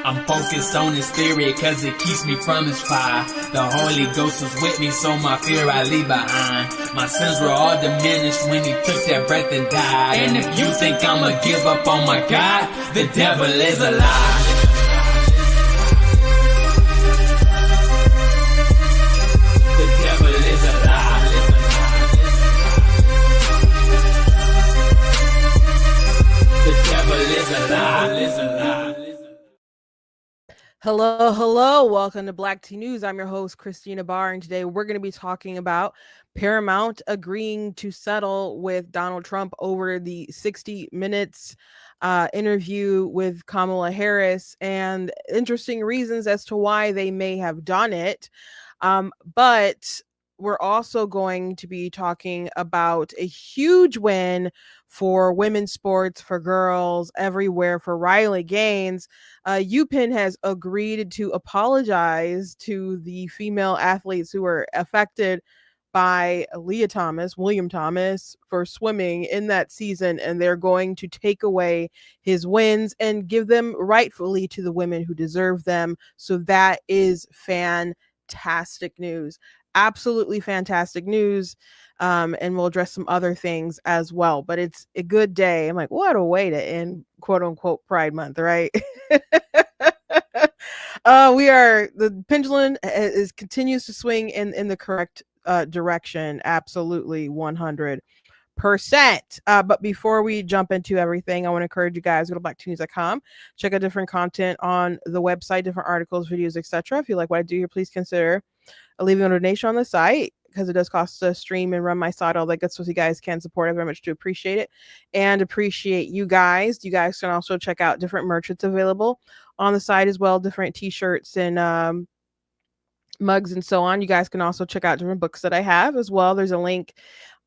I'm focused on his spirit cause it keeps me from his fire. The Holy Ghost was with me, so my fear I leave behind. My sins were all diminished when he took that breath and died. And if you think I'ma give up on my God, the devil is a lie. The devil is a lie. The devil is a lie. Hello. Welcome to Black Tea News. I'm your host, Christina Barr, and today we're going to be talking about Paramount agreeing to settle with Donald Trump over the 60 Minutes interview with Kamala Harris and interesting reasons as to why they may have done it. But we're also going to be talking about a huge win for women's sports, for girls everywhere, for Riley Gaines. UPenn has agreed to apologize to the female athletes who were affected by William Thomas, for swimming in that season, and they're going to take away his wins and give them rightfully to the women who deserve them. So that is fantastic news. Absolutely fantastic news. And we'll address some other things as well, but it's a good day. I'm like, what a way to end quote unquote Pride Month, right? The pendulum continues to swing in the correct direction. Absolutely 100%. But before we jump into everything, I want to encourage you guys, go to blacktenews.com, check out different content on the website, different articles, videos, etc. If you like what I do here, please consider leaving a donation on the site, because it does cost to stream and run my site, all that good stuff. You guys can support. I very much do appreciate it and appreciate you guys. You guys can also check out different merch that's available on the site as well, different t-shirts and mugs and so on. You guys can also check out different books that I have as well. There's a link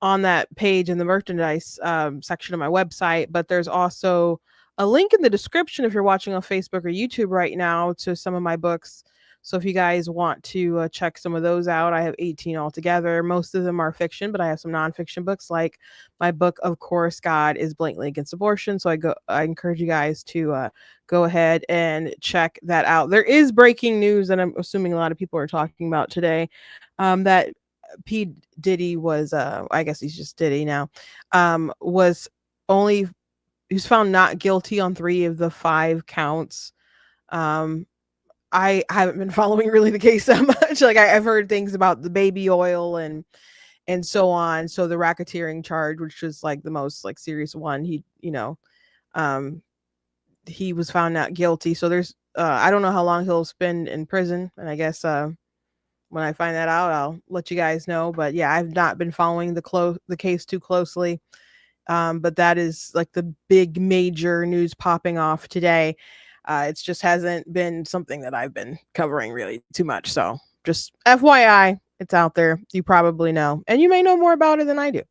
on that page in the merchandise section of my website, but there's also a link in the description if you're watching on Facebook or YouTube right now to some of my books. So if you guys want to check some of those out, I have 18 altogether. Most of them are fiction, but I have some nonfiction books, like my book, Of Course, God is Blatantly Against Abortion. So I encourage you guys to go ahead and check that out. There is breaking news that I'm assuming a lot of people are talking about today, that P. Diddy was, I guess he's just Diddy now, he was found not guilty on 3 of the 5 counts. I haven't been following really the case that much. Like I've heard things about the baby oil and so on. So the racketeering charge, which was like the most like serious one, he was found not guilty. So there's I don't know how long he'll spend in prison, and I guess when I find that out, I'll let you guys know. But yeah, I've not been following the case too closely. But that is like the big major news popping off today. It just hasn't been something that I've been covering really too much. So just FYI, it's out there. You probably know, and you may know more about it than I do.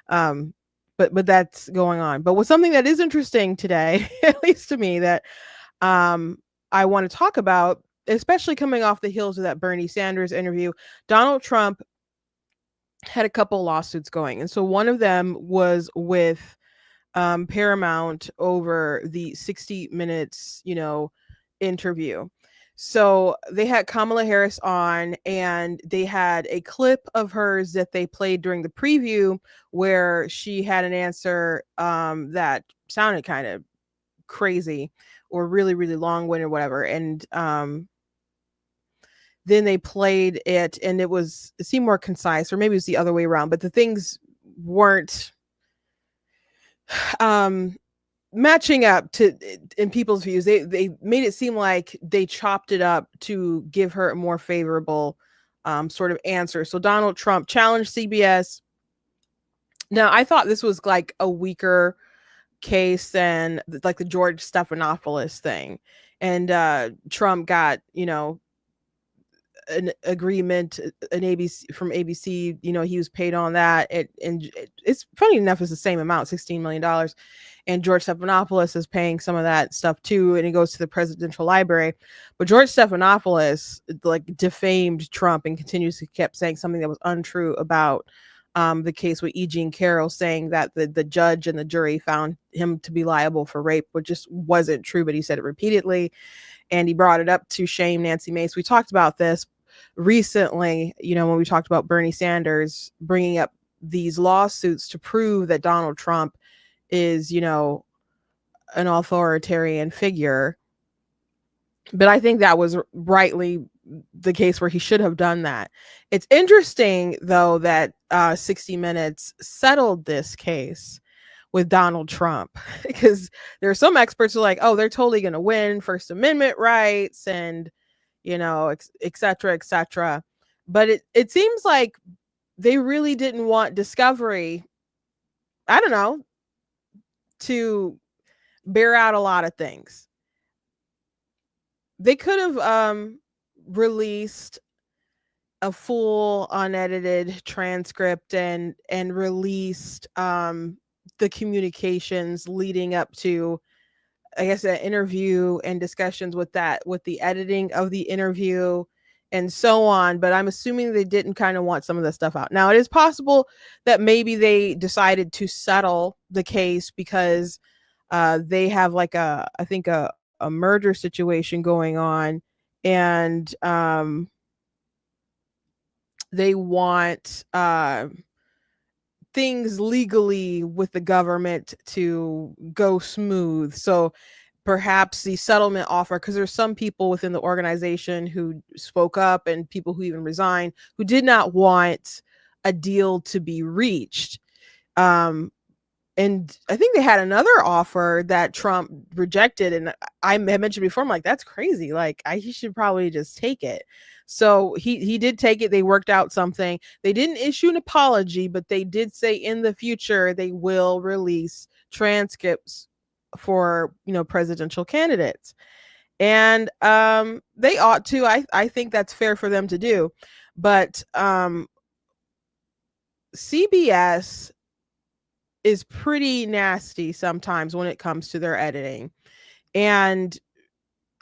But that's going on. But what's something that is interesting today, at least to me, that I want to talk about, especially coming off the heels of that Bernie Sanders interview, Donald Trump had a couple lawsuits going. And so one of them was with Paramount over the 60 Minutes, interview. So they had Kamala Harris on, and they had a clip of hers that they played during the preview where she had an answer that sounded kind of crazy or really, really long-winded or whatever. And then they played it, and it seemed more concise, or maybe it was the other way around, but the things weren't matching up to in people's views. They made it seem like they chopped it up to give her a more favorable sort of answer. So Donald Trump challenged CBS. Now, I thought this was like a weaker case than like the George Stephanopoulos thing, and Trump got an agreement, an ABC from ABC, he was paid on that. It's funny enough, it's the same amount, $16 million. And George Stephanopoulos is paying some of that stuff too. And it goes to the presidential library. But George Stephanopoulos like defamed Trump and kept saying something that was untrue about the case with E. Jean Carroll, saying that the judge and the jury found him to be liable for rape, which just wasn't true, but he said it repeatedly. And he brought it up to shame Nancy Mace. We talked about this recently, when we talked about Bernie Sanders bringing up these lawsuits to prove that Donald Trump is, an authoritarian figure. But I think that was rightly the case where he should have done that. It's interesting, though, that 60 Minutes settled this case with Donald Trump, because there are some experts who are like, oh, they're totally going to win First Amendment rights and, et cetera, et cetera. But it seems like they really didn't want discovery, I don't know, to bear out a lot of things. They could have released a full unedited transcript and released the communications leading up to, I guess, an interview and discussions with the editing of the interview and so on. But I'm assuming they didn't kind of want some of the stuff out. Now, it is possible that maybe they decided to settle the case because they have like I think a murder situation going on, and they want things legally with the government to go smooth. So perhaps the settlement offer, because there's some people within the organization who spoke up and people who even resigned who did not want a deal to be reached. And I think they had another offer that Trump rejected. And I mentioned before, I'm like, that's crazy. Like, he should probably just take it. So he did take it. They worked out something. They didn't issue an apology, but they did say in the future they will release transcripts for, presidential candidates. And they ought to. I think that's fair for them to do. But CBS is pretty nasty sometimes when it comes to their editing, and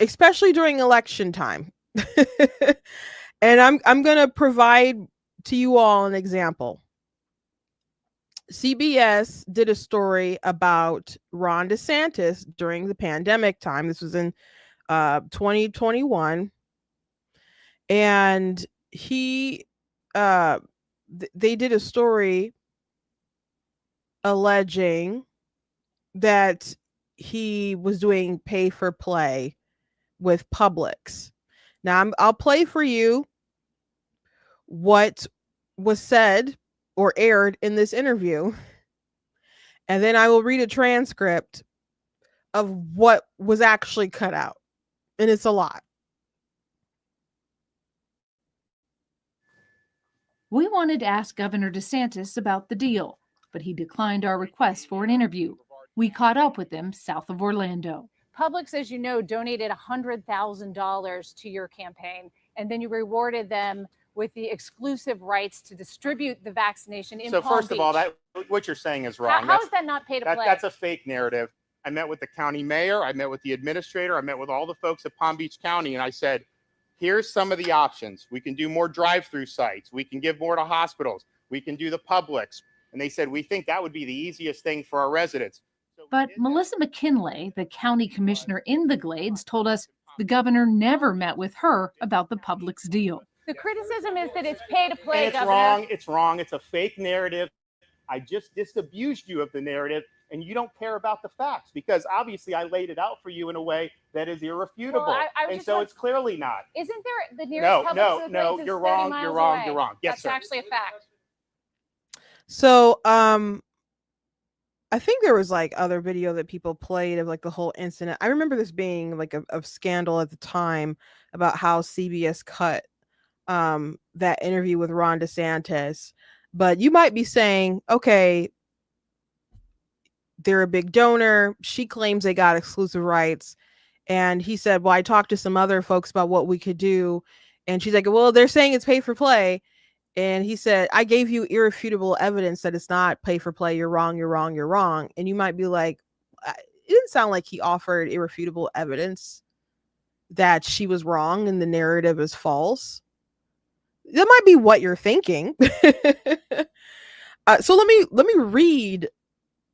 especially during election time. And I'm going to provide to you all an example. CBS did a story about Ron DeSantis during the pandemic time. This was in 2021, and he they did a story alleging that he was doing pay for play with Publix. Now I'll play for you what was said or aired in this interview, and then I will read a transcript of what was actually cut out, and it's a lot. We wanted to ask Governor DeSantis about the deal, but he declined our request for an interview. We caught up with him south of Orlando. Publix, as you know, donated $100,000 to your campaign, and then you rewarded them with the exclusive rights to distribute the vaccination in Palm Beach. So first of all, what you're saying is wrong. How is that not pay to play? That's a fake narrative. I met with the county mayor. I met with the administrator. I met with all the folks at Palm Beach County, and I said, here's some of the options. We can do more drive-through sites. We can give more to hospitals. We can do the Publix. And they said, we think that would be the easiest thing for our residents. But Melissa McKinley, the county commissioner in the Glades, told us the governor never met with her about the Publix deal. The criticism is that it's pay to play, it's Governor. Wrong. It's wrong. It's a fake narrative. I just disabused you of the narrative, and you don't care about the facts because obviously I laid it out for you in a way that is irrefutable. Well, and so it's clearly not. Isn't there the nearest Publix to the Glades is you're 30 wrong. miles You're wrong. away? You're wrong. Yes, That's sir. actually a fact. So, I think there was like other video that people played of like the whole incident. I remember this being like a scandal at the time about how CBS cut that interview with Ron DeSantis. But you might be saying, okay, they're a big donor. She claims they got exclusive rights. And he said, well, I talked to some other folks about what we could do. And she's like, well, they're saying it's pay for play. And he said, I gave you irrefutable evidence that it's not pay for play. You're wrong. You're wrong. You're wrong. And you might be like, it didn't sound like he offered irrefutable evidence that she was wrong and the narrative is false. That might be what you're thinking. So let me read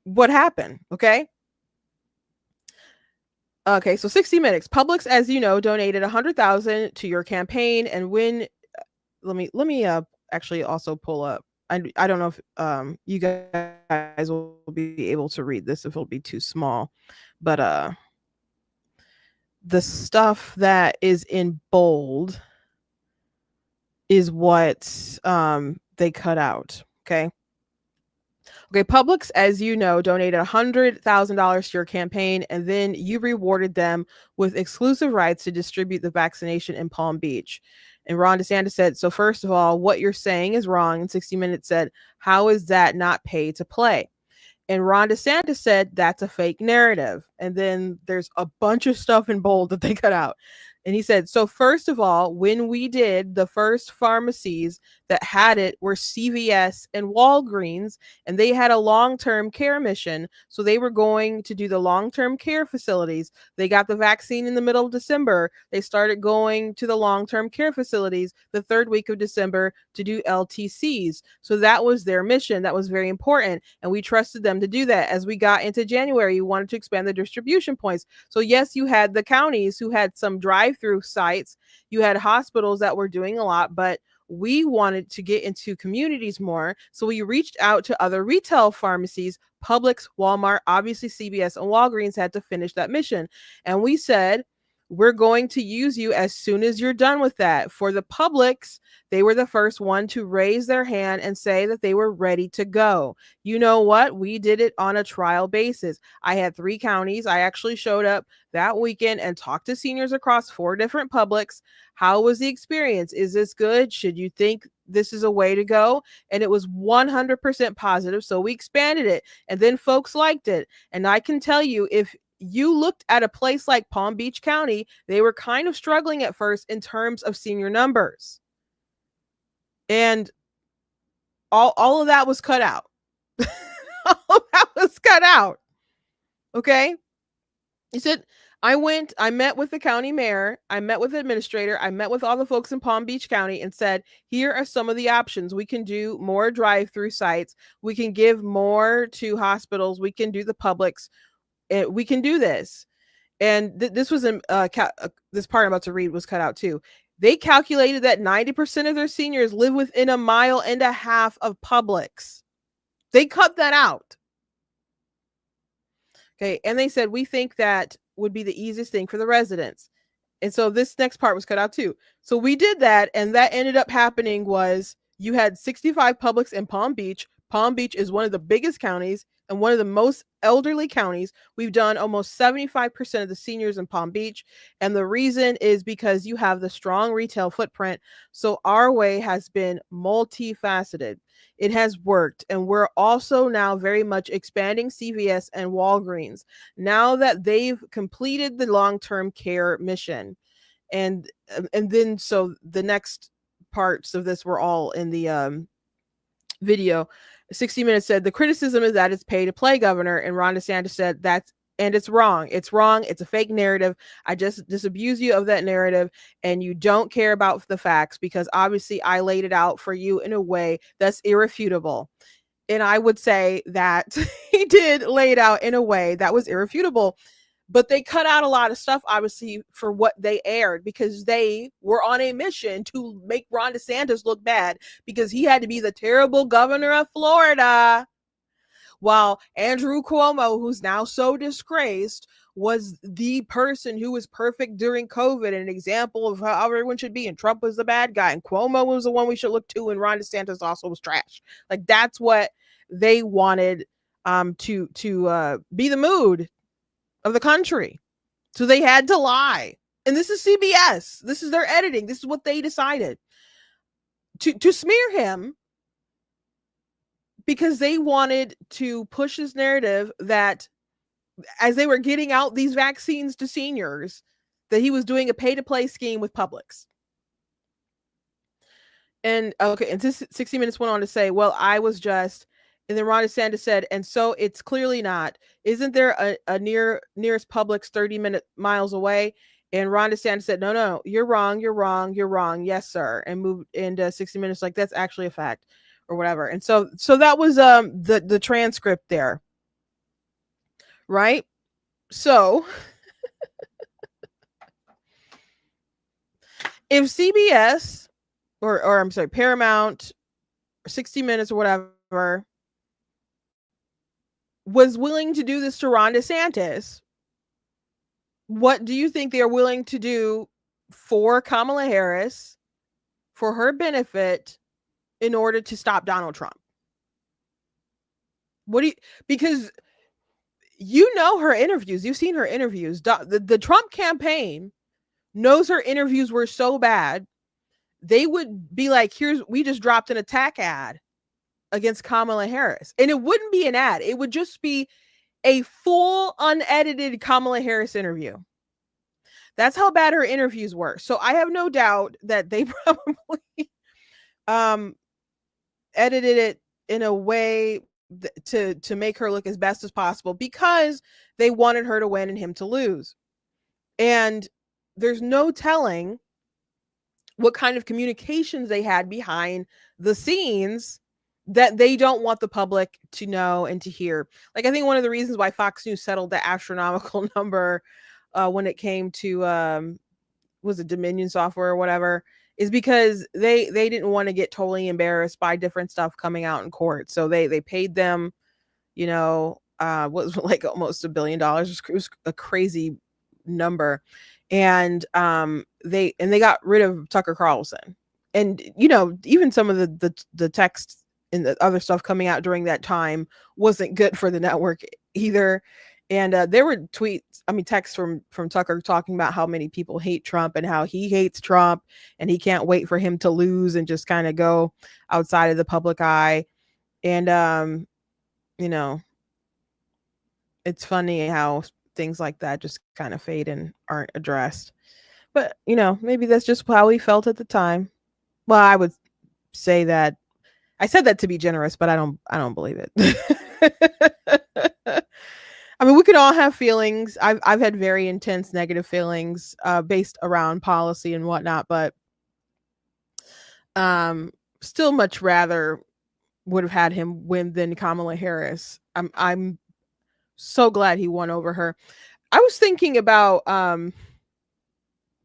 what happened. Okay. Okay. So 60 Minutes. Publix, as you know, donated 100,000 to your campaign, and when let me actually also pull up. I don't know if you guys will be able to read this if it'll be too small, but the stuff that is in bold is what they cut out. Okay. Okay, Publix, as you know, donated $100,000 to your campaign, and then you rewarded them with exclusive rights to distribute the vaccination in Palm Beach. And Ron DeSantis said, so first of all, what you're saying is wrong. And 60 Minutes said, how is that not pay to play? And Ron DeSantis said, that's a fake narrative. And then there's a bunch of stuff in bold that they cut out. And he said, so first of all, when we did, the first pharmacies that had it were CVS and Walgreens, and they had a long-term care mission. So they were going to do the long-term care facilities. They got the vaccine in the middle of December. They started going to the long-term care facilities the third week of December to do LTCs. So that was their mission. That was very important. And we trusted them to do that. As we got into January, you wanted to expand the distribution points. So yes, you had the counties who had some drive-through sites. You had hospitals that were doing a lot, but we wanted to get into communities more. So we reached out to other retail pharmacies, Publix, Walmart, obviously CVS and Walgreens had to finish that mission. And we said, we're going to use you as soon as you're done with that. For the Publix, they were the first one to raise their hand and say that they were ready to go. You know what? We did it on a trial basis. I had 3 counties. I actually showed up that weekend and talked to seniors across 4 different Publix. How was the experience? Is this good? Should you think this is a way to go? And it was 100% positive. So we expanded it, and then folks liked it. And I can tell you, if you looked at a place like Palm Beach County, they were kind of struggling at first in terms of senior numbers. And all of that was cut out. All of that was cut out. Okay. He said, I met with the county mayor, I met with the administrator, I met with all the folks in Palm Beach County and said, here are some of the options. We can do more drive-through sites. We can give more to hospitals. We can do the Publix. We can do this. And this was this part I'm about to read was cut out too. They calculated that 90% of their seniors live within 1.5 miles of Publix. They cut that out. Okay. And they said, we think that would be the easiest thing for the residents. And so this next part was cut out too. So we did that. And that ended up happening was you had 65 Publix in Palm Beach. Palm Beach is one of the biggest counties and one of the most elderly counties. We've done almost 75% of the seniors in Palm Beach. And the reason is because you have the strong retail footprint. So our way has been multifaceted. It has worked. And we're also now very much expanding CVS and Walgreens now that they've completed the long-term care mission. And then so the next parts of this were all in the video. 60 Minutes said the criticism is that it's pay to play, Governor, and Ron DeSantis said it's wrong. It's wrong. It's a fake narrative. I just disabuse you of that narrative, and you don't care about the facts because obviously I laid it out for you in a way that's irrefutable. And I would say that he did lay it out in a way that was irrefutable. But they cut out a lot of stuff, obviously, for what they aired because they were on a mission to make Ron DeSantis look bad because he had to be the terrible governor of Florida. While Andrew Cuomo, who's now so disgraced, was the person who was perfect during COVID, an example of how everyone should be. And Trump was the bad guy. And Cuomo was the one we should look to. And Ron DeSantis also was trash. Like, that's what they wanted to be the mood of the country. So they had to lie. And this is CBS. This is their editing. This is what they decided to smear him because they wanted to push this narrative that as they were getting out these vaccines to seniors, that he was doing a pay-to-play scheme with Publix. And okay, and 60 Minutes went on to say, well, I was just, and then Ron DeSantis said, and so it's clearly not. Isn't there a nearest Publix 30 miles away? And Ron DeSantis said, no, you're wrong. Yes, sir. And moved into 60 Minutes like, that's actually a fact. or whatever. And so that was the transcript there, right? So if CBS or I'm sorry, Paramount or 60 Minutes or whatever was willing to do this to Ron DeSantis, what do you think they're willing to do for Kamala Harris for her benefit in order to stop Donald Trump? Because you know her interviews, you've seen her interviews. The Trump campaign knows her interviews were so bad, they would be like, we just dropped an attack ad against Kamala Harris. And it wouldn't be an ad. It would just be a full unedited Kamala Harris interview. That's how bad her interviews were. So I have no doubt that they probably edited it in a way to make her look as best as possible, because they wanted her to win and him to lose. And there's no telling what kind of communications they had behind the scenes that they don't want the public to know and to hear. Like, I think one of the reasons why Fox News settled the astronomical number when it came to was it Dominion software or whatever, is because they didn't want to get totally embarrassed by different stuff coming out in court. So they paid them, what was like almost $1 billion. It was a crazy number. And they got rid of Tucker Carlson. And even some of the text and the other stuff coming out during that time wasn't good for the network either. And there were texts from Tucker talking about how many people hate Trump and how he hates Trump and he can't wait for him to lose and just kind of go outside of the public eye. And it's funny how things like that just kind of fade and aren't addressed. But maybe that's just how he felt at the time. Well, I would say that I said that to be generous, but I don't believe it. I mean, we could all have feelings. I've had very intense negative feelings based around policy and whatnot, but still much rather would have had him win than Kamala Harris. I'm so glad he won over her. I was thinking about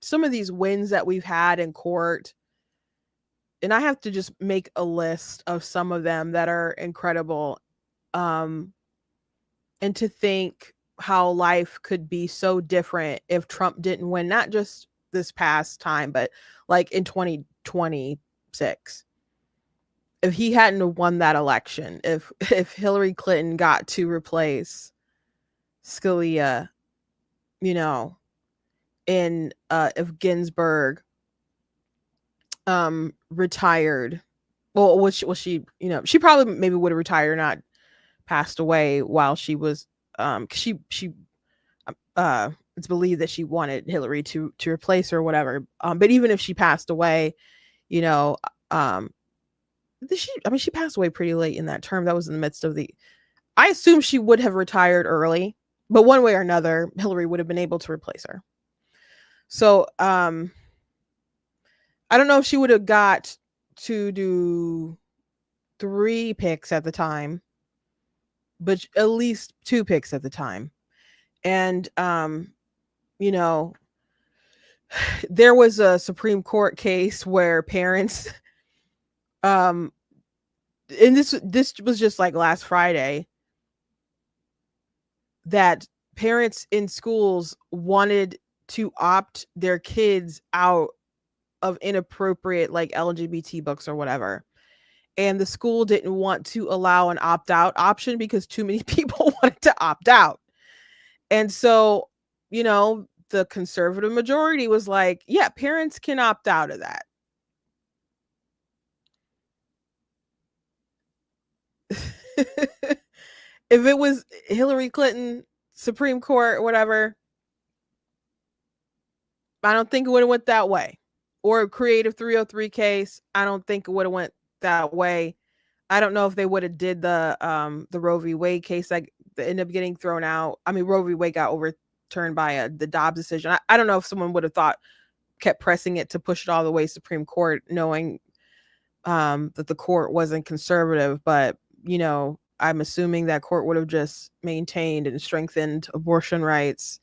some of these wins that we've had in court, and I have to just make a list of some of them that are incredible. And to think how life could be so different if Trump didn't win, not just this past time, but like in 2026. If he hadn't won that election, if Hillary Clinton got to replace Scalia, and if Ginsburg retired, well, she she probably maybe would have retired, not passed away while she was she it's believed that she wanted Hillary to replace her or whatever, but even if she passed away, she passed away pretty late in that term. That was in the midst of I assume she would have retired early, but one way or another Hillary would have been able to replace her. So I don't know if she would have got to do 3 picks at the time, but at least 2 picks at the time. And, there was a Supreme Court case where parents, and this was just like last Friday, that parents in schools wanted to opt their kids out of inappropriate, like LGBT books or whatever. And the school didn't want to allow an opt-out option because too many people wanted to opt out. And so, the conservative majority was like, yeah, parents can opt out of that. If it was Hillary Clinton, Supreme Court, or whatever, I don't think it would have went that way. Or a Creative 303 case, I don't think it would have went that way. I don't know if they would have did the Roe v. Wade case that ended up getting thrown out. I mean, Roe v. Wade got overturned by the Dobbs decision. I don't know if someone would have kept pressing it to push it all the way Supreme Court, knowing that the court wasn't conservative, but I'm assuming that court would have just maintained and strengthened abortion rights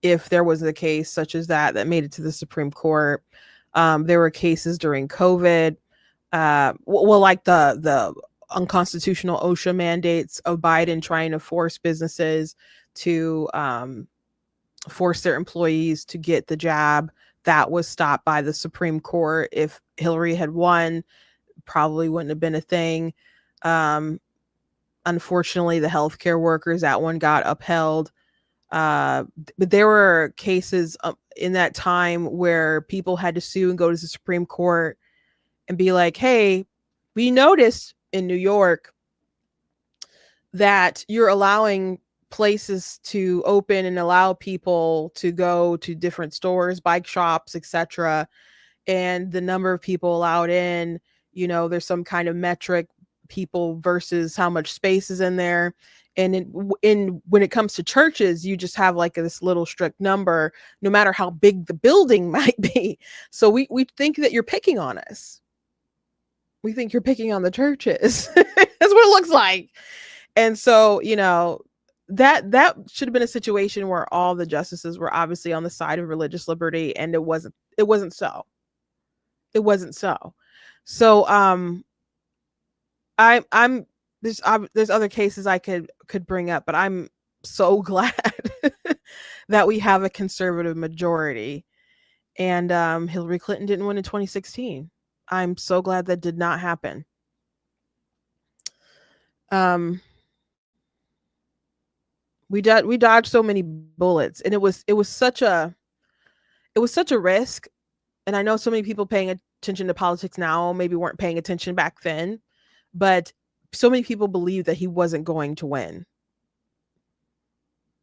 if there was a case such as that made it to the Supreme Court. There were cases during COVID, like the unconstitutional OSHA mandates of Biden trying to force businesses to force their employees to get the jab. That was stopped by the Supreme Court. If Hillary had won, probably wouldn't have been a thing. Unfortunately, the healthcare workers, that one got upheld. But there were cases in that time where people had to sue and go to the Supreme Court and be like, hey, we noticed in New York that you're allowing places to open and allow people to go to different stores, bike shops, etc. And the number of people allowed in, there's some kind of metric, people versus how much space is in there. And when it comes to churches, you just have like this little strict number, no matter how big the building might be. So we think that you're picking on us. We think you're picking on the churches. That's what it looks like. And so, that should have been a situation where all the justices were obviously on the side of religious liberty, and it wasn't so. It wasn't so. So I'm there's other cases I could bring up, but I'm so glad that we have a conservative majority, and Hillary Clinton didn't win in 2016. I'm so glad that did not happen. We dodged so many bullets, and it was such a risk. And I know so many people paying attention to politics now maybe weren't paying attention back then, but so many people believed that he wasn't going to win.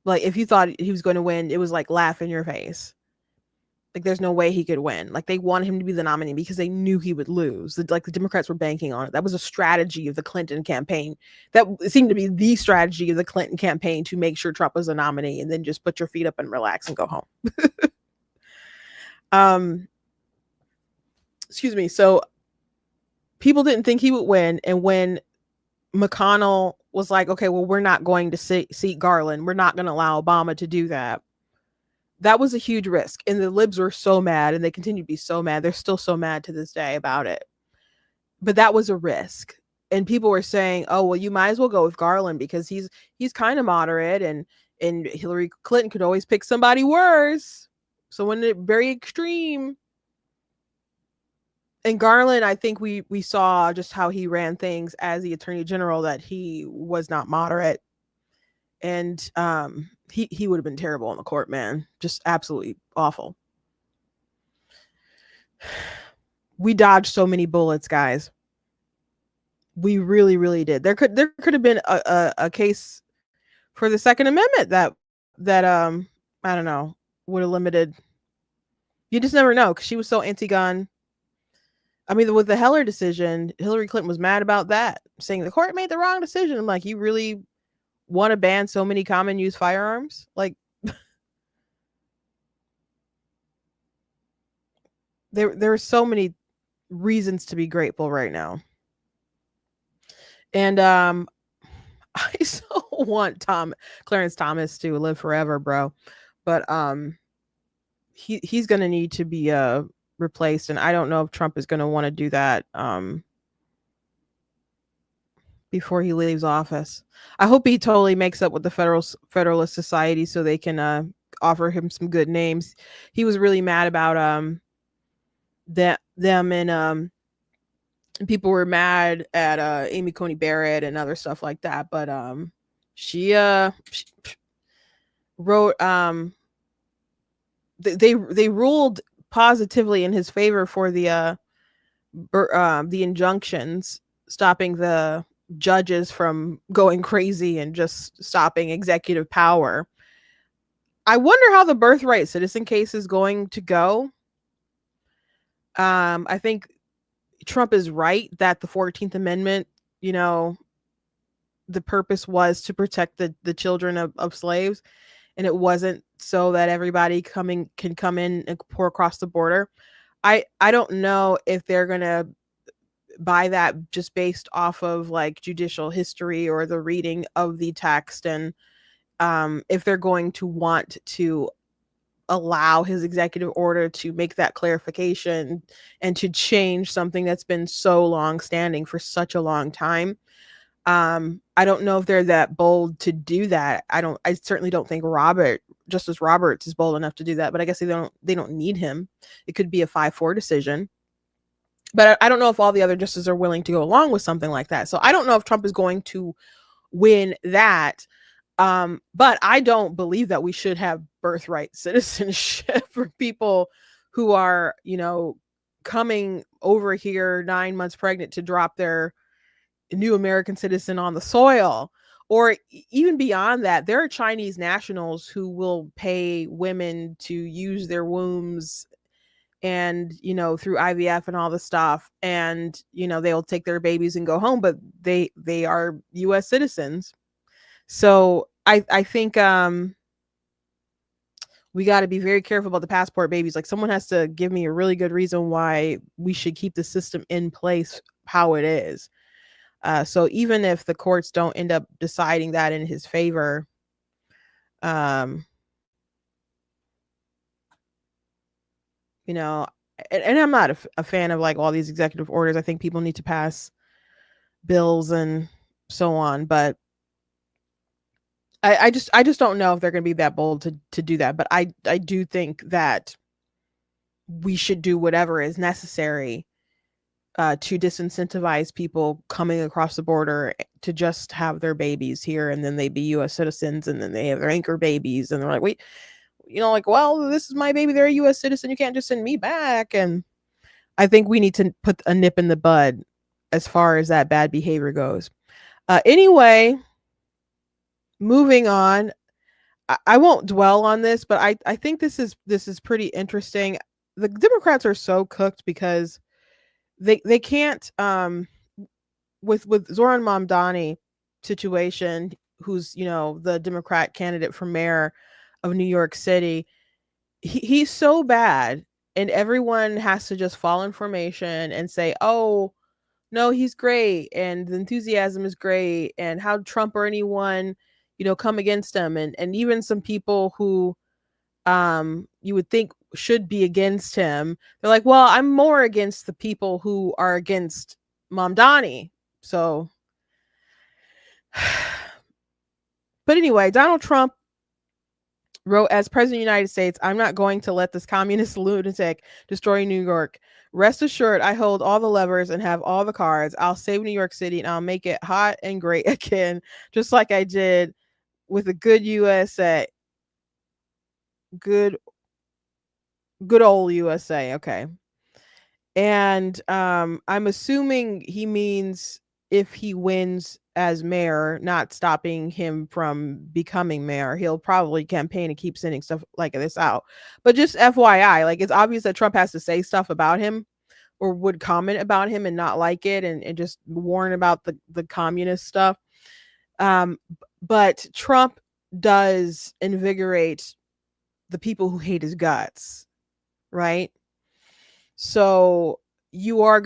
Like, if you thought he was going to win, it was like laugh in your face. Like, there's no way he could win. Like, they wanted him to be the nominee because they knew he would lose. The Democrats were banking on it. That was a strategy of the Clinton campaign. That seemed to be the strategy of the Clinton campaign, to make sure Trump was a nominee, and then just put your feet up and relax and go home. Excuse me. So people didn't think he would win. And when McConnell was like, okay, well, we're not going to seat Garland, we're not going to allow Obama to do that. That was a huge risk. And the libs were so mad, and they continue to be so mad. They're still so mad to this day about it. But that was a risk. And people were saying, oh, well, you might as well go with Garland because he's kind of moderate, and Hillary Clinton could always pick somebody worse. So when it very extreme. And Garland, I think we saw just how he ran things as the Attorney General, that he was not moderate. And he would have been terrible in the court, man. Just absolutely awful. We dodged so many bullets, guys. We really, really did. There could have been a case for the Second Amendment that I don't know, would have limited. You just never know, because she was so anti-gun. I mean, with the Heller decision, Hillary Clinton was mad about that, saying the court made the wrong decision. I'm like, you really want to ban so many common use firearms? Like, there are so many reasons to be grateful right now. And I so want Clarence Thomas to live forever, bro. But he's gonna need to be replaced, and I don't know if Trump is gonna want to do that before he leaves office. I hope he totally makes up with the Federalist Society so they can offer him some good names. He was really mad about them, and people were mad at Amy Coney Barrett and other stuff like that. But she wrote they ruled positively in his favor for the injunctions, stopping the judges from going crazy and just stopping executive power. I wonder how the birthright citizen case is going to go. I think Trump is right that the 14th Amendment, the purpose was to protect the children of slaves, and it wasn't so that everybody can come in and pour across the border. I don't know if they're gonna buy that just based off of like judicial history or the reading of the text. And if they're going to want to allow his executive order to make that clarification and to change something that's been so long standing for such a long time. I don't know if they're that bold to do that. I certainly don't think Justice Roberts is bold enough to do that, but I guess they don't need him. It could be a 5-4 decision. But I don't know if all the other justices are willing to go along with something like that. So I don't know if Trump is going to win that. But I don't believe that we should have birthright citizenship for people who are, coming over here 9 months pregnant to drop their new American citizen on the soil. Or even beyond that, there are Chinese nationals who will pay women to use their wombs and, through IVF and all the stuff. And, they'll take their babies and go home, but they are US citizens. So I think we got to be very careful about the passport babies. Like, someone has to give me a really good reason why we should keep the system in place how it is. So even if the courts don't end up deciding that in his favor, and I'm not a fan of like all these executive orders. I think people need to pass bills and so on, but I just don't know if they're going to be that bold to do that. But I do think that we should do whatever is necessary to disincentivize people coming across the border to just have their babies here, and then they be U.S. citizens, and then they have their anchor babies, and they're like, wait, well, this is my baby, they're a U.S. citizen, you can't just send me back. And I think we need to put a nip in the bud as far as that bad behavior goes. Anyway, moving on. I won't dwell on this, but I think this is pretty interesting. The Democrats are so cooked because they can't with Zoran Mamdani situation, who's the Democrat candidate for mayor of New York City. He's so bad, and everyone has to just fall in formation and say, oh no, he's great, and the enthusiasm is great, and how Trump or anyone come against him. And even some people who you would think should be against him, they're like, well, I'm more against the people who are against Mamdani. So but anyway, Donald Trump wrote, as president of the United States, I'm not going to let this communist lunatic destroy New York. Rest assured, I hold all the levers and have all the cards. I'll save New York City, and I'll make it hot and great again, just like I did with a good USA. Good old USA. Okay. And I'm assuming he means if he wins as mayor, not stopping him from becoming mayor. He'll probably campaign and keep sending stuff like this out. But just FYI, like, it's obvious that Trump has to say stuff about him or would comment about him and not like it, and just warn about the communist stuff. But Trump does invigorate the people who hate his guts, right? So you are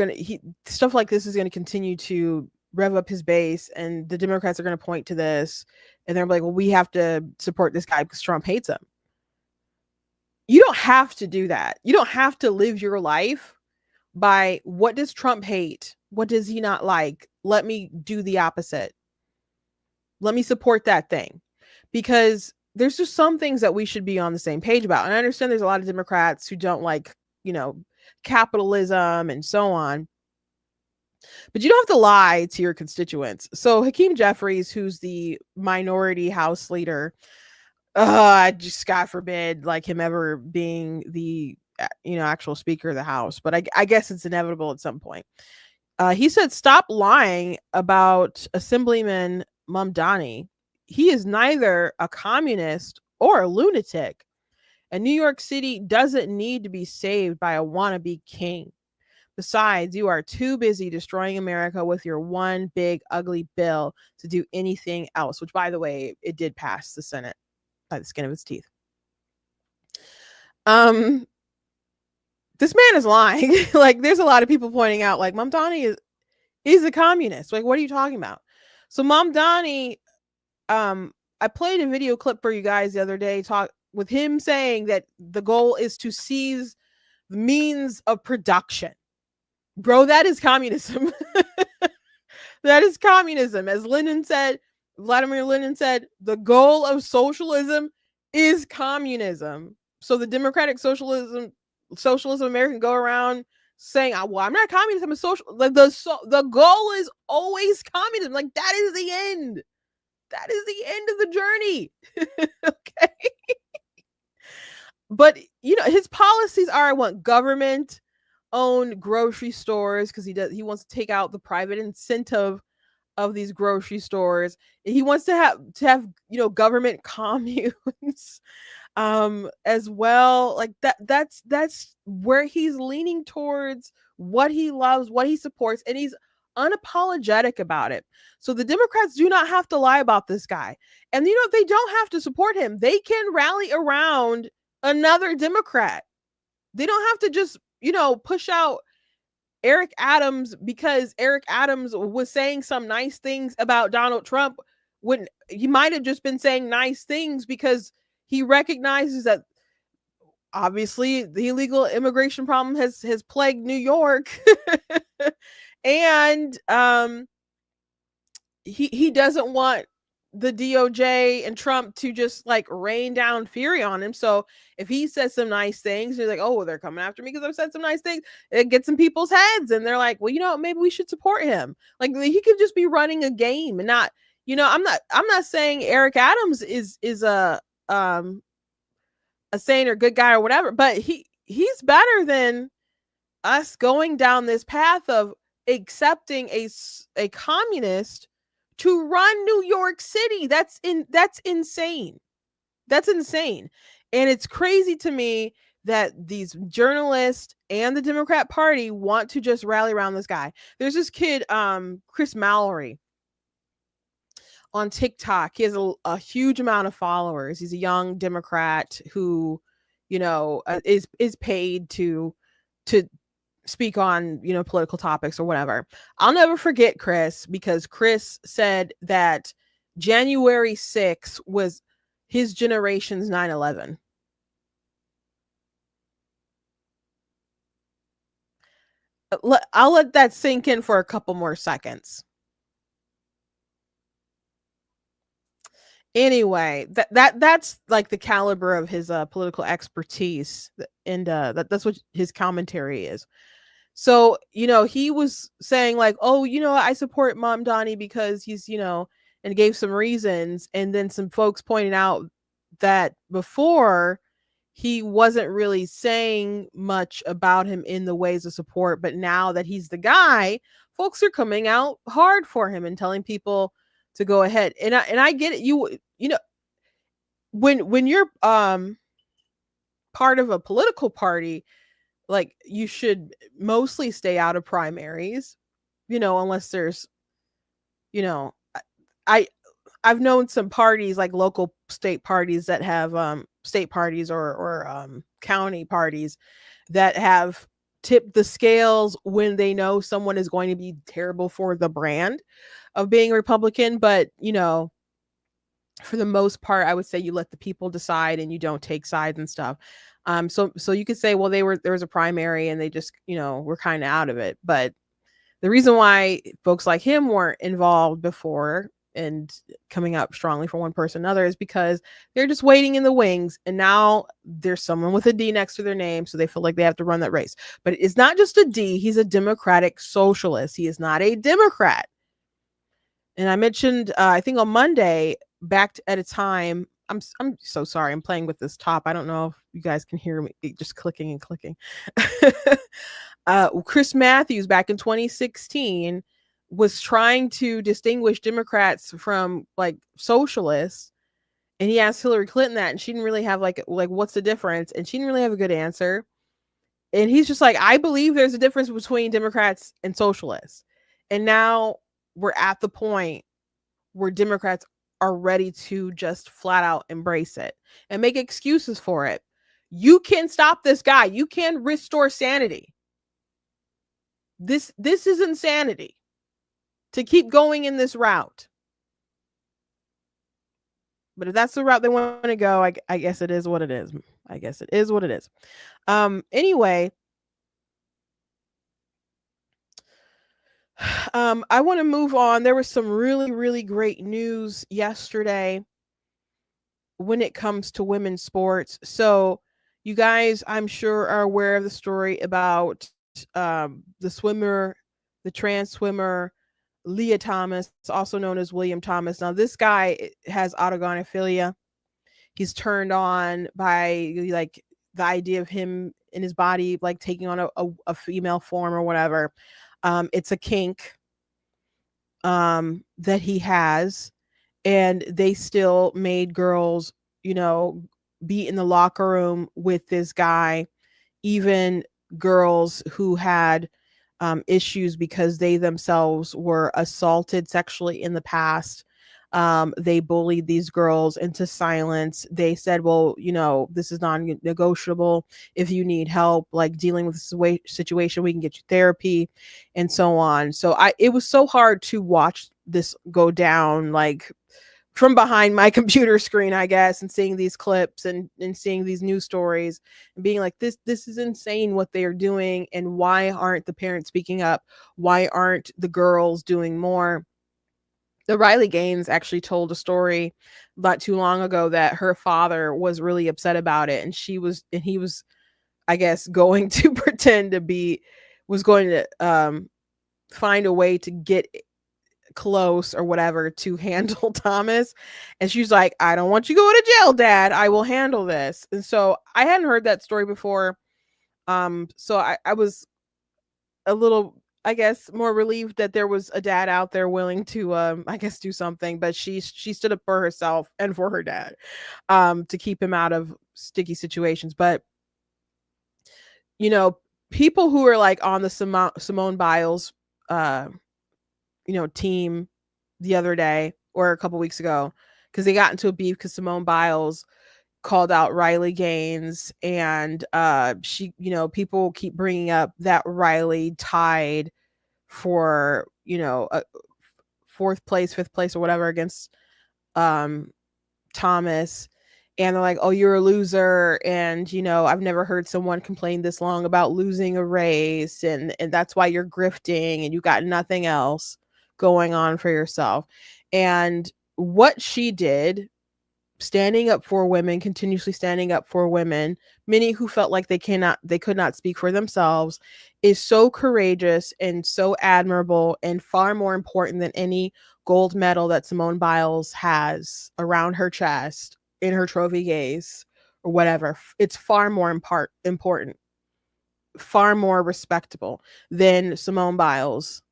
stuff like this is going to continue to rev up his base, and the Democrats are going to point to this, and they're like, well, we have to support this guy because Trump hates him. You don't have to do that. You don't have to live your life by what does Trump hate? What does he not like? Let me do the opposite. Let me support that thing. Because there's just some things that we should be on the same page about. And I understand there's a lot of Democrats who don't like, capitalism and so on. But you don't have to lie to your constituents. So Hakeem Jeffries, who's the minority House leader, just God forbid, like, him ever being the actual Speaker of the House. But I guess it's inevitable at some point. He said, stop lying about Assemblyman Mamdani. He is neither a communist or a lunatic. And New York City doesn't need to be saved by a wannabe king. Besides, you are too busy destroying America with your one big ugly bill to do anything else, which, by the way, it did pass the Senate by the skin of its teeth. This man is lying. Like, there's a lot of people pointing out, like, Mamdani He's a communist. Like, what are you talking about? So Mom Donnie, I played a video clip for you guys the other day, talk with him saying that the goal is to seize the means of production. Bro, that is communism. That is communism. As Lenin said, Vladimir Lenin said, the goal of socialism is communism. So the democratic socialism American go around saying, well, I'm not communist, I'm a social. Like the goal is always communism. Like, that is the end. That is the end of the journey. Okay. But his policies are, I want government owned grocery stores, because he wants to take out the private incentive of these grocery stores. He wants to have government communes as well. Like that's where he's leaning towards, what he loves, what he supports, and he's unapologetic about it. So the Democrats do not have to lie about this guy. And they don't have to support him. They can rally around another Democrat. They don't have to just push out Eric Adams because Eric Adams was saying some nice things about Donald Trump, when he might have just been saying nice things because he recognizes that obviously the illegal immigration problem has plagued New York. And he doesn't want the DOJ and Trump to just like rain down fury on him. So if he says some nice things, he's like, oh, they're coming after me because I've said some nice things. It gets in people's heads, and they're like, well, maybe we should support him. Like, he could just be running a game and not, I'm not saying Eric Adams is a saint or good guy or whatever, but he's better than us going down this path of accepting a communist to run New York City. That's insane. That's insane. And it's crazy to me that these journalists and the Democrat Party want to just rally around this guy. There's this kid, Chris Mallory, on TikTok. He has a huge amount of followers. He's a young Democrat who, is paid to speak on political topics or whatever. I'll never forget Chris, because Chris said that January 6th was his generation's 9/11. I'll let that sink in for a couple more seconds. Anyway, that's like the caliber of his political expertise, and that's what his commentary is. So, he was saying like, oh, I support Mom Donnie because he's, and gave some reasons. And then some folks pointed out that before he wasn't really saying much about him in the ways of support. But now that he's the guy, folks are coming out hard for him and telling people to go ahead. And I get it. When you're part of a political party, like, you should mostly stay out of primaries, unless there's, I've known some parties, like local state parties that have state parties or county parties that have tipped the scales when they know someone is going to be terrible for the brand of being Republican. But, for the most part, I would say you let the people decide and you don't take sides and stuff. So you could say, well, there was a primary and they just, were kind of out of it. But the reason why folks like him weren't involved before and coming up strongly for one person or another is because they're just waiting in the wings. And now there's someone with a D next to their name, so they feel like they have to run that race. But it's not just a D. He's a democratic socialist. He is not a Democrat. And I mentioned, I think on Monday, back at a time, I'm so sorry. I'm playing with this top. I don't know if you guys can hear me just clicking and clicking. Chris Matthews back in 2016 was trying to distinguish Democrats from like socialists. And he asked Hillary Clinton that, and she didn't really have like what's the difference? And she didn't really have a good answer. And he's just like, I believe there's a difference between Democrats and socialists. And now we're at the point where Democrats are ready to just flat out embrace it and make excuses for it. You can stop this guy. You can restore sanity. This is insanity. to keep going in this route. But if that's the route they want to go, I guess it is what it is. I guess it is what it is. Anyway, I want to move on. There was some really, really great news yesterday when it comes to women's sports. So, you guys, I'm sure, are aware of the story about the swimmer, the trans swimmer, Lia Thomas, also known as William Thomas. Now, this guy has autogynephilia. He's turned on by like the idea of him in his body, like taking on a female form or whatever. It's a kink that he has, and they still made girls, be in the locker room with this guy, even girls who had issues because they themselves were assaulted sexually in the past. They bullied these girls into silence. They said, well, this is non-negotiable. If you need help, like dealing with this situation, we can get you therapy and so on. So it was so hard to watch this go down, like from behind my computer screen, I guess, and seeing these clips and seeing these news stories and being like, this is insane what they are doing. And why aren't the parents speaking up? Why aren't the girls doing more? The Riley Gaines actually told a story not too long ago that her father was really upset about it. And he was, I guess, going to find a way to get close or whatever to handle Thomas. And she's like, I don't want you going to jail, Dad. I will handle this. And so I hadn't heard that story before. So I was a little, I guess, more relieved that there was a dad out there willing to, I guess, do something. But she stood up for herself and for her dad, to keep him out of sticky situations. But, people who are like on the Simone Biles, team the other day or a couple weeks ago, because they got into a beef because Simone Biles called out Riley Gaines, and she, people keep bringing up that Riley tied for, fourth place, fifth place or whatever against Thomas. And they're like, oh, you're a loser. And, I've never heard someone complain this long about losing a race. And that's why you're grifting and you got nothing else going on for yourself. And what she did, standing up for women, continuously standing up for women, many who felt like they could not speak for themselves, is so courageous and so admirable and far more important than any gold medal that Simone Biles has around her chest, in her trophy case, or whatever. It's far more important, far more respectable than Simone Biles.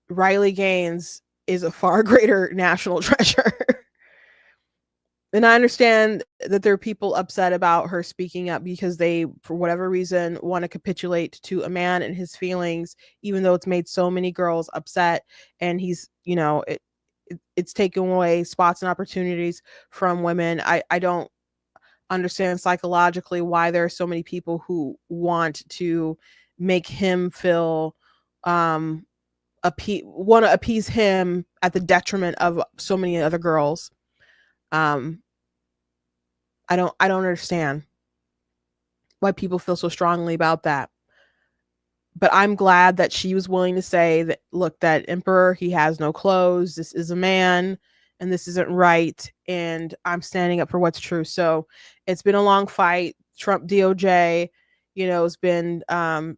Riley Gaines is a far greater national treasure. And I understand that there are people upset about her speaking up because they, for whatever reason, want to capitulate to a man and his feelings, even though it's made so many girls upset. And he's, it's taken away spots and opportunities from women. I don't understand psychologically why there are so many people who want to make him feel, want to appease him at the detriment of so many other girls. I don't understand why people feel so strongly about that. But I'm glad that she was willing to say that, look, that emperor, he has no clothes. This is a man and this isn't right. And I'm standing up for what's true. So it's been a long fight. Trump DOJ, has been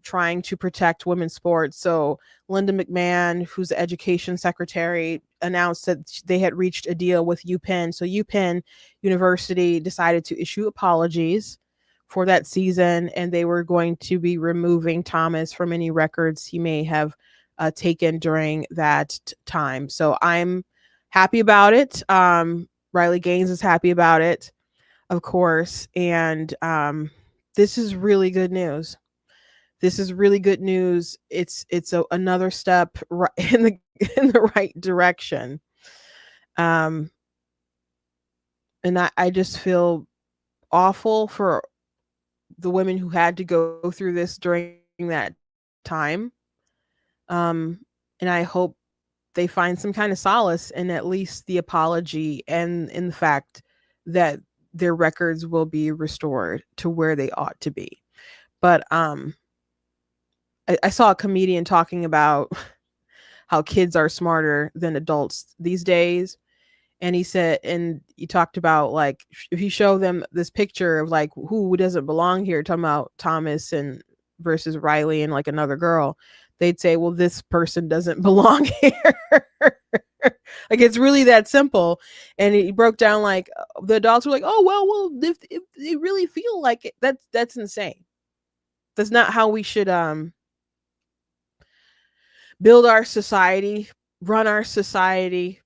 trying to protect women's sports. So Linda McMahon, who's the education secretary, announced that they had reached a deal with UPenn. So UPenn University decided to issue apologies for that season, and they were going to be removing Thomas from any records he may have taken during that time. So I'm happy about it. Riley Gaines is happy about it, of course. And this is really good news. This is really good news. It's another step in the right direction. And I just feel awful for the women who had to go through this during that time. And I hope they find some kind of solace in at least the apology and in the fact that their records will be restored to where they ought to be. But I saw a comedian talking about how kids are smarter than adults these days. And he said, and he talked about like, if you show them this picture of like who doesn't belong here, talking about Thomas and versus Riley and like another girl, they'd say, well, this person doesn't belong here. Like it's really that simple. And he broke down like the adults were like, oh well, if they really feel like it, that's insane. That's not how we should build our society, run our society.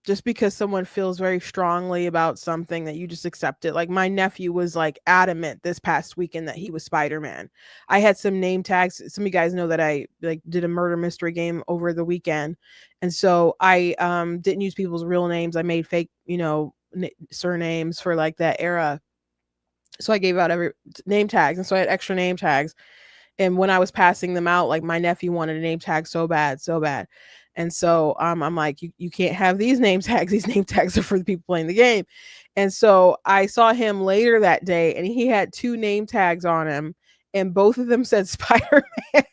Just because someone feels very strongly about something that you just accept it. Like my nephew was like adamant this past weekend that he was Spider-Man. I had some name tags. Some of you guys know that I like did a murder mystery game over the weekend. And so I didn't use people's real names. I made fake, surnames for like that era. So I gave out every name tags. And so I had extra name tags. And when I was passing them out, like my nephew wanted a name tag so bad. And so I'm like, you can't have these name tags. These name tags are for the people playing the game. And so I saw him later that day and he had 2 name tags on him and both of them said Spider-Man.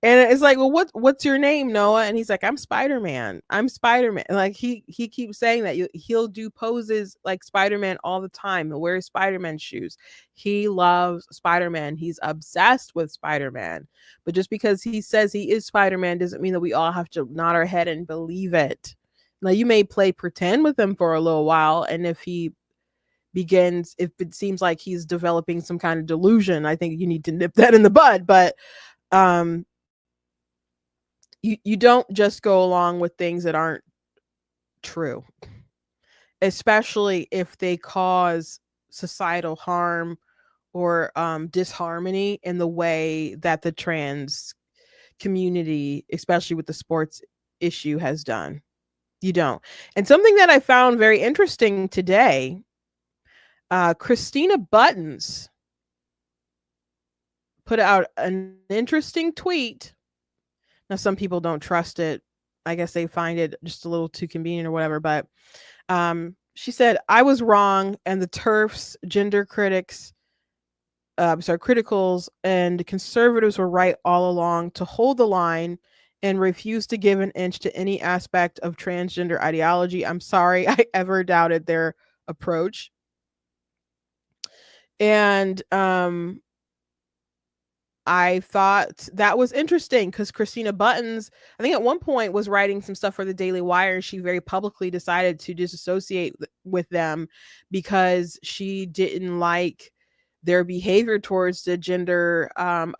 And it's like, well, what's your name, Noah? And he's like, I'm Spider-Man. I'm Spider-Man. Like he keeps saying that he'll do poses like Spider-Man all the time. He'll wear Spider-Man shoes. He loves Spider-Man. He's obsessed with Spider-Man. But just because he says he is Spider-Man doesn't mean that we all have to nod our head and believe it. Now you may play pretend with him for a little while, and if it seems like he's developing some kind of delusion, I think you need to nip that in the bud. But you don't just go along with things that aren't true, especially if they cause societal harm or disharmony in the way that the trans community, especially with the sports issue, has done. You don't. And something that I found very interesting today, Christina Buttons put out an interesting tweet. Now, some people don't trust it. I guess they find it just a little too convenient or whatever. But she said, I was wrong. And the TERFs, gender critics, criticals, and conservatives were right all along to hold the line and refuse to give an inch to any aspect of transgender ideology. I'm sorry I ever doubted their approach. And I thought that was interesting because Christina Buttons, I think at one point was writing some stuff for the Daily Wire. She very publicly decided to disassociate with them because she didn't like their behavior towards the gender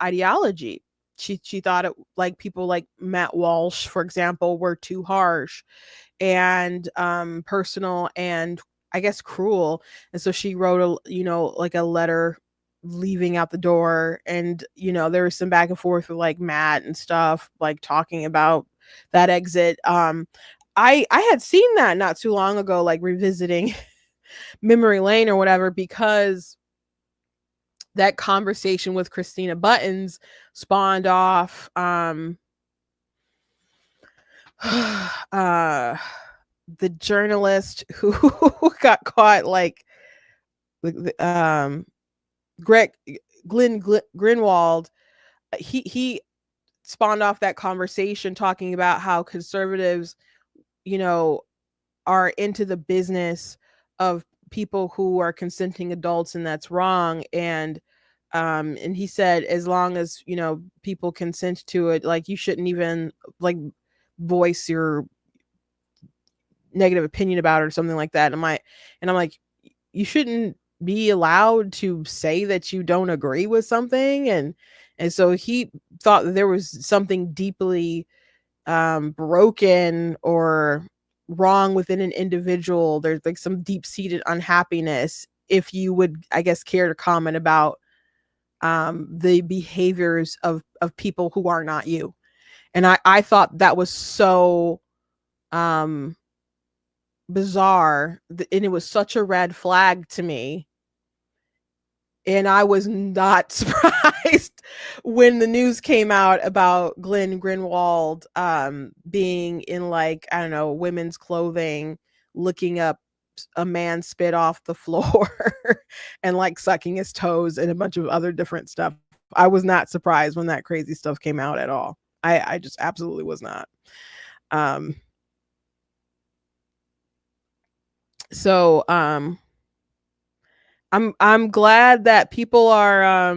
ideology. She thought it, like people like Matt Walsh, for example, were too harsh and personal and I guess cruel. And so she wrote a letter leaving out the door, and there was some back and forth with like Matt and stuff, like talking about that exit. I had seen that not too long ago, like revisiting memory lane or whatever, because that conversation with Christina Buttons spawned off the journalist who got caught, like Glenn Greenwald. He spawned off that conversation talking about how conservatives, are into the business of people who are consenting adults, and that's wrong. And he said, as long as people consent to it, like you shouldn't even like voice your negative opinion about it or something like that. And I'm like, you shouldn't be allowed to say that you don't agree with something. And so he thought that there was something deeply broken or wrong within an individual. There's like some deep-seated unhappiness, if you would, I guess, care to comment about the behaviors of people who are not you. And I thought that was so bizarre, and it was such a red flag to me. And I was not surprised when the news came out about Glenn Greenwald being in, like, I don't know, women's clothing, looking up a man spit off the floor and like sucking his toes and a bunch of other different stuff. I was not surprised when that crazy stuff came out at all. I just absolutely was not. So I'm glad that people are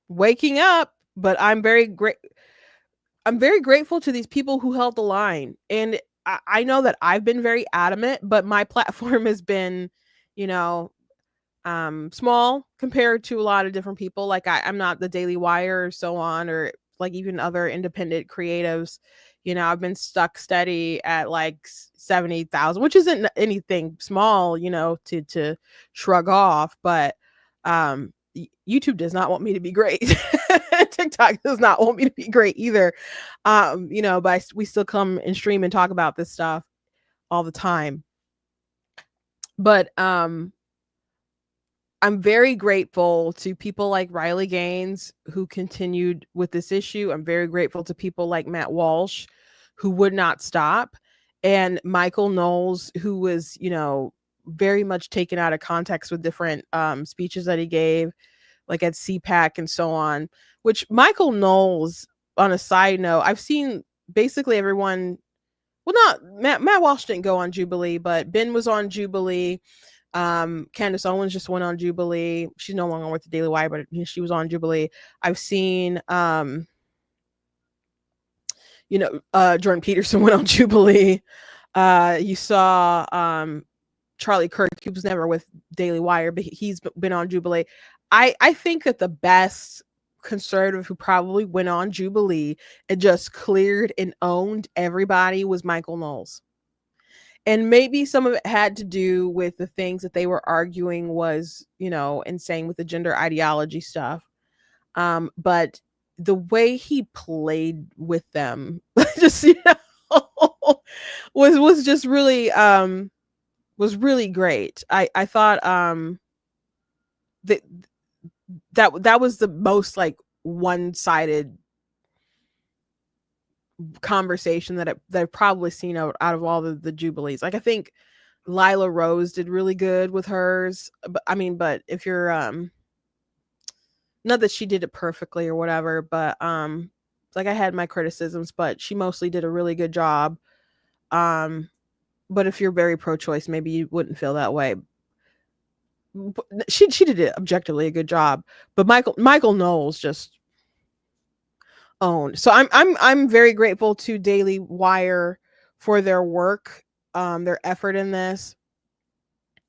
waking up, but I'm very grateful to these people who held the line. And I know that I've been very adamant, but my platform has been, you know, small compared to a lot of different people. Like I'm not the Daily Wire or so on, or like even other independent creatives. You know, I've been stuck steady at like 70,000, which isn't anything small, you know, to shrug off. But YouTube does not want me to be great. TikTok does not want me to be great either. You know, but we still come and stream and talk about this stuff all the time. But I'm very grateful to people like Riley Gaines who continued with this issue. I'm very grateful to people like Matt Walsh who would not stop, and Michael Knowles, who was, you know, very much taken out of context with different speeches that he gave, like at CPAC and so on. Which Michael Knowles, on a side note, I've seen basically everyone. Well, not Matt Walsh didn't go on Jubilee, but Ben was on Jubilee. Candace Owens just went on Jubilee. She's no longer with the Daily Wire, but she was on Jubilee. I've seen you know, Jordan Peterson went on Jubilee. You saw Charlie Kirk, who was never with Daily Wire, but he's been on Jubilee. I think that the best conservative who probably went on Jubilee and just cleared and owned everybody was Michael Knowles. And maybe some of it had to do with the things that they were arguing was, you know, insane with the gender ideology stuff. But the way he played with them, just, you know, was just really was really great. I thought that was the most like one-sided conversation that I've probably seen out of all the Jubilees. Like I think Lila Rose did really good with hers, but if you're not that she did it perfectly or whatever, but like I had my criticisms, but she mostly did a really good job. But if you're very pro-choice, maybe you wouldn't feel that way. She did it objectively a good job, but Michael Knowles just owned. So I'm very grateful to Daily Wire for their work, their effort in this,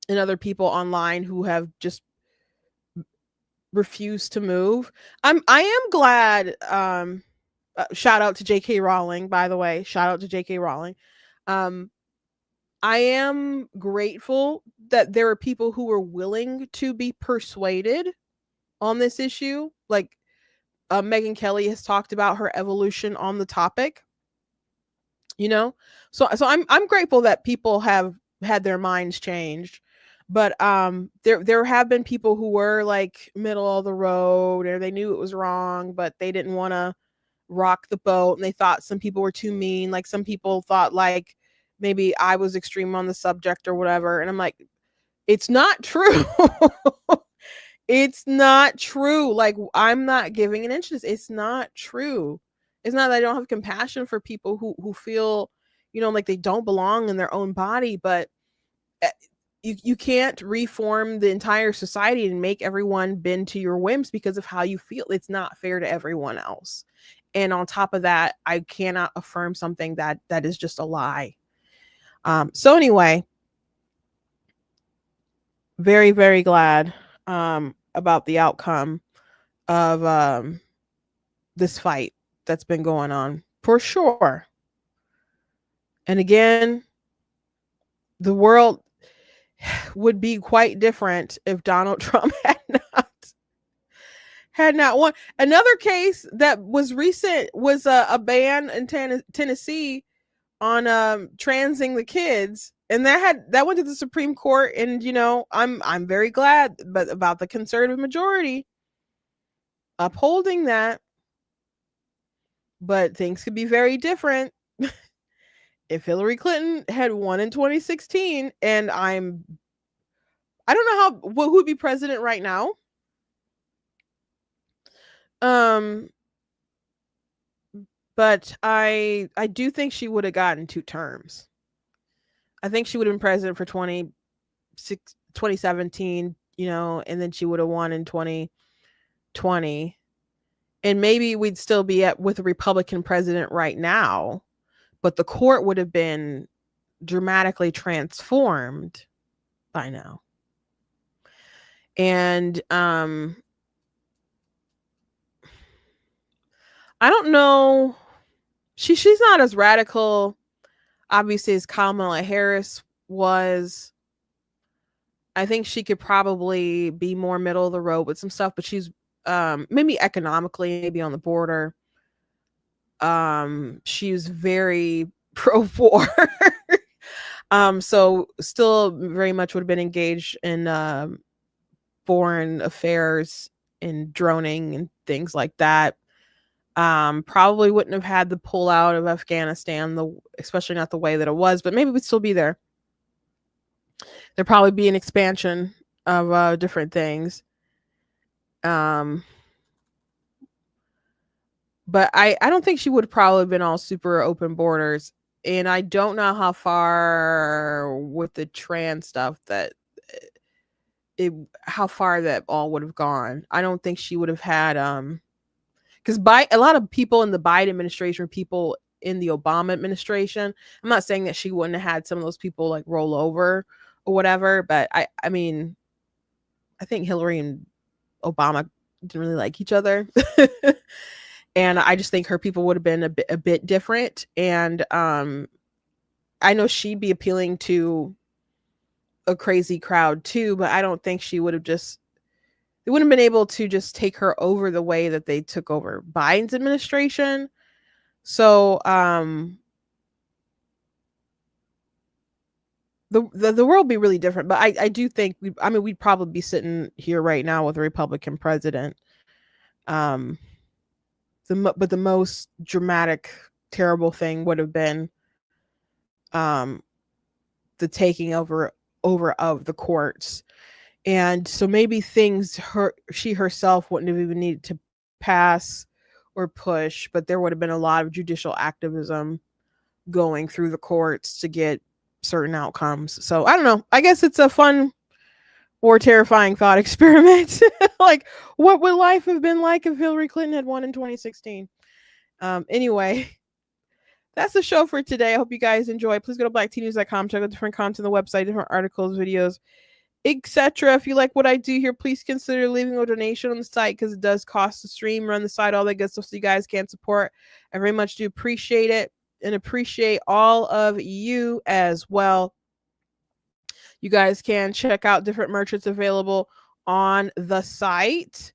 and other people online who have just refused to move. I am glad. Shout out to J.K. Rowling, by the way. Shout out to J.K. Rowling. I am grateful that there are people who are willing to be persuaded on this issue. Like Megyn Kelly has talked about her evolution on the topic. You know, so I'm grateful that people have had their minds changed. But there have been people who were like middle of the road, or they knew it was wrong, but they didn't want to rock the boat, and they thought some people were too mean. Like some people thought like maybe I was extreme on the subject or whatever. And I'm like, it's not true. It's not true. Like I'm not giving an inch to this. It's not true. It's not that I don't have compassion for people who feel, you know, like they don't belong in their own body, but you can't reform the entire society and make everyone bend to your whims because of how you feel. It's not fair to everyone else. And on top of that, I cannot affirm something that is just a lie. So anyway, very, very glad about the outcome of this fight that's been going on for sure. And again, the world would be quite different if Donald Trump had not won. Another case that was recent was a ban in Tennessee on transing the kids. and that went to the Supreme Court, and you know, I'm very glad, but about the conservative majority upholding that. But things could be very different if Hillary Clinton had won in 2016, and I don't know who would be president right now. But I do think she would have gotten 2 terms. I think she would have been president for 2017, you know, and then she would have won in 2020. And maybe we'd still be with a Republican president right now, but the court would have been dramatically transformed by now. And I don't know. She's not as radical, obviously, as Kamala Harris was. I think she could probably be more middle of the road with some stuff, but she's maybe economically, maybe on the border. She's very pro-war. So still very much would have been engaged in foreign affairs and droning and things like that. Probably wouldn't have had the pullout of Afghanistan, especially not the way that it was, but maybe we'd still be there. There'd probably be an expansion of different things. But I don't think she would have probably been all super open borders. And I don't know how far with the trans stuff how far that all would have gone. I don't think she would have had because a lot of people in the Biden administration, people in the Obama administration, I'm not saying that she wouldn't have had some of those people like roll over or whatever, but I mean, I think Hillary and Obama didn't really like each other. And I just think her people would have been a bit different. And I know she'd be appealing to a crazy crowd too, but I don't think she would have they wouldn't have been able to just take her over the way that they took over Biden's administration. So the world would be really different. But I do think we'd probably be sitting here right now with a Republican president. But the most dramatic, terrible thing would have been the taking over of the courts. And so maybe things she herself wouldn't have even needed to pass or push, but there would have been a lot of judicial activism going through the courts to get certain outcomes. So I don't know. I guess it's a fun or terrifying thought experiment. Like, what would life have been like if Hillary Clinton had won in 2016? Anyway, that's the show for today. I hope you guys enjoy. Please go to blacktnews.com, check out different content on the website, different articles, videos, etc. If you like what I do here, please consider leaving a donation on the site because it does cost to stream, run the site, all that good stuff, so you guys can support. I very much do appreciate it and appreciate all of you as well. You guys can check out different merchants available on the site.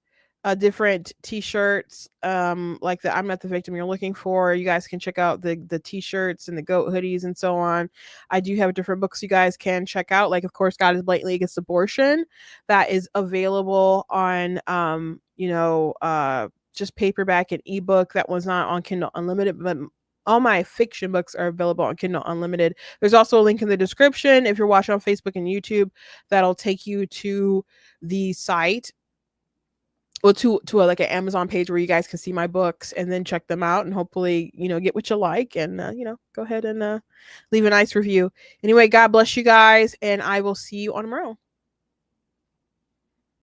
Different t-shirts like the I'm Not the Victim You're Looking For. You guys can check out the t-shirts and the goat hoodies and so on. I do have different books you guys can check out, like of course God is Blatantly Against Abortion, that is available on just paperback and ebook. That one's not on Kindle Unlimited, but all my fiction books are available on Kindle Unlimited. There's also a link in the description if you're watching on Facebook and YouTube that'll take you to the site. Well, to like an Amazon page where you guys can see my books and then check them out and hopefully, get what you like and, go ahead and leave a nice review. Anyway, God bless you guys and I will see you on tomorrow.